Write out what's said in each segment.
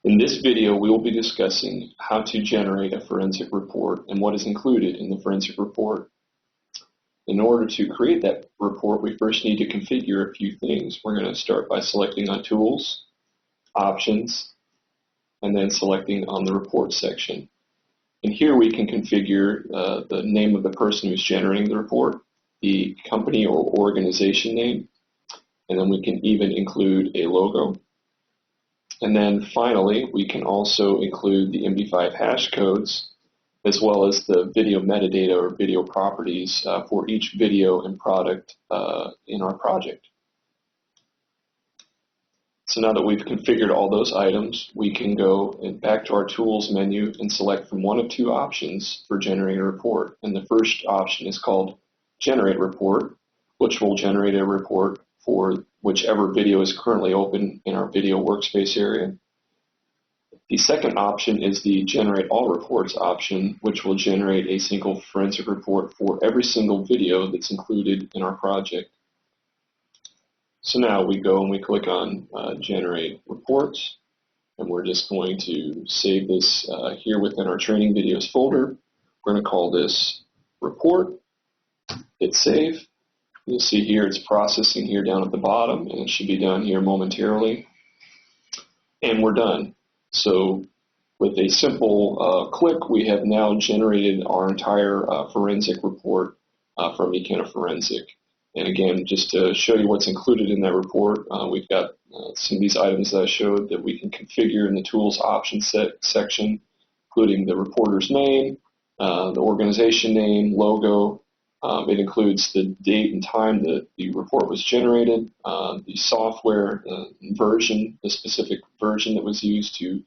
In this video, we will be discussing how to generate a forensic report and what is included in the forensic report. In order to create that report, we first need to configure a few things. We're going to start by selecting on Tools, Options, and then selecting on the Report section. And here we can configure the name of the person who's generating the report, the company or organization name, and then we can even include a logo. And then finally, we can also include the MD5 hash codes as well as the video metadata or video properties for each video and product in our project. So now that we've configured all those items, we can go back to our Tools menu and select from one of two options for generating a report. And the first option is called Generate Report, which will generate a report for whichever video is currently open in our video workspace area. The second option is the Generate All Reports option, which will generate a single forensic report for every single video that's included in our project. So now we go and we click on Generate Reports, and we're just going to save this here within our training videos folder. We're going to call this Report, hit Save. You'll see here it's processing here down at the bottom, and it should be done here momentarily. And we're done. So with a simple click, we have now generated our entire forensic report from Ikena Forensic. And again, just to show you what's included in that report, we've got some of these items that I showed that we can configure in the Tools Options section, including the reporter's name, the organization name, logo. It includes the date and time that the report was generated, the software version, the specific version that was used to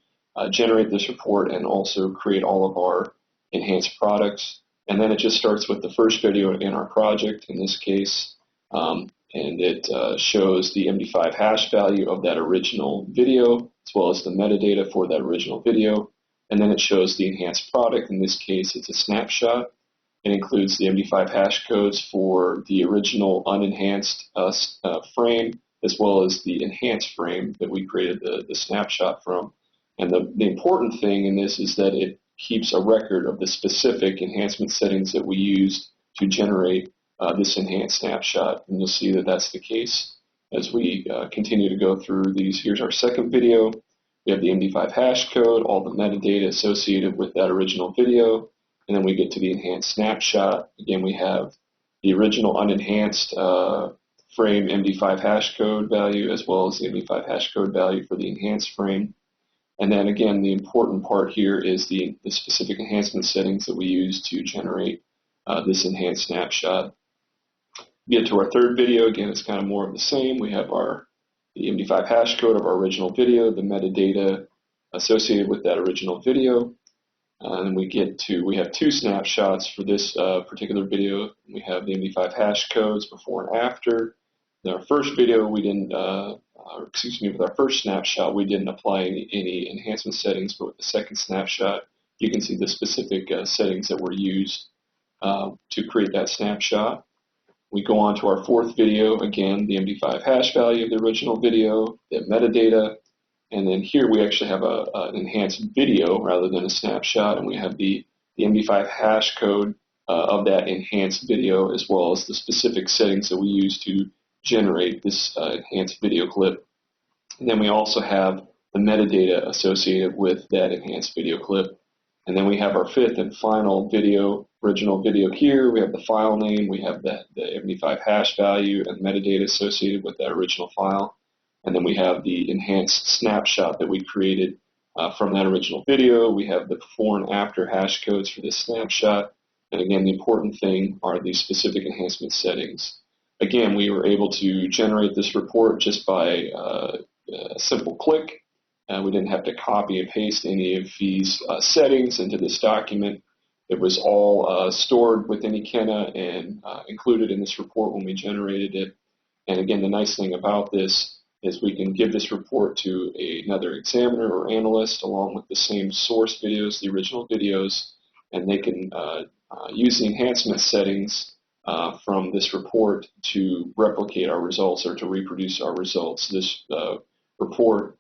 generate this report, and also create all of our enhanced products. And then it just starts with the first video in our project, in this case, and it shows the MD5 hash value of that original video, as well as the metadata for that original video. And then it shows the enhanced product. In this case, it's a snapshot. It includes the MD5 hash codes for the original unenhanced frame, as well as the enhanced frame that we created the snapshot from. And the important thing in this is that it keeps a record of the specific enhancement settings that we used to generate this enhanced snapshot. And you'll see that that's the case as we continue to go through these. Here's our second video. We have the MD5 hash code, all the metadata associated with that original video. And then we get to the enhanced snapshot. Again, we have the original unenhanced frame MD5 hash code value, as well as the MD5 hash code value for the enhanced frame. And then again, the important part here is the specific enhancement settings that we use to generate this enhanced snapshot. We get to our third video. Again, it's kind of more of the same. We have the MD5 hash code of our original video, the metadata associated with that original video. And we have two snapshots for this particular video. We have the MD5 hash codes before and after. In our first video, we didn't, with our first snapshot, we didn't apply any enhancement settings, but with the second snapshot, you can see the specific settings that were used to create that snapshot. We go on to our fourth video, again, the MD5 hash value of the original video, the metadata. And then here we actually have an enhanced video rather than a snapshot, and we have the MD5 hash code of that enhanced video, as well as the specific settings that we use to generate this enhanced video clip. And then we also have the metadata associated with that enhanced video clip. And then we have our fifth and final video, original video here. We have the file name, we have the MD5 hash value and metadata associated with that original file. And then we have the enhanced snapshot that we created from that original video. We have the before and after hash codes for this snapshot. And again, the important thing are the specific enhancement settings. Again, we were able to generate this report just by a simple click. We didn't have to copy and paste any of these settings into this document. It was all stored within Ikena and included in this report when we generated it. And again, the nice thing about this is we can give this report to another examiner or analyst along with the same source videos, the original videos, and they can use the enhancement settings from this report to replicate our results or to reproduce our results. This report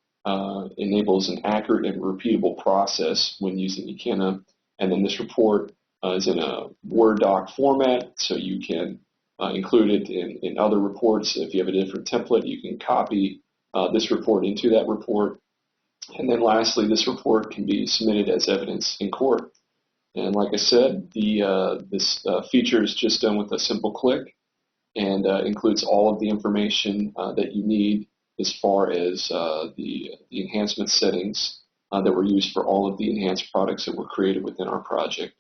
enables an accurate and repeatable process when using Ikena. And then this report is in a Word doc format, so you can include it in other reports. If you have a different template, you can copy this report into that report. And then lastly, this report can be submitted as evidence in court. And like I said, this feature is just done with a simple click and includes all of the information that you need as far as the enhancement settings that were used for all of the enhanced products that were created within our project.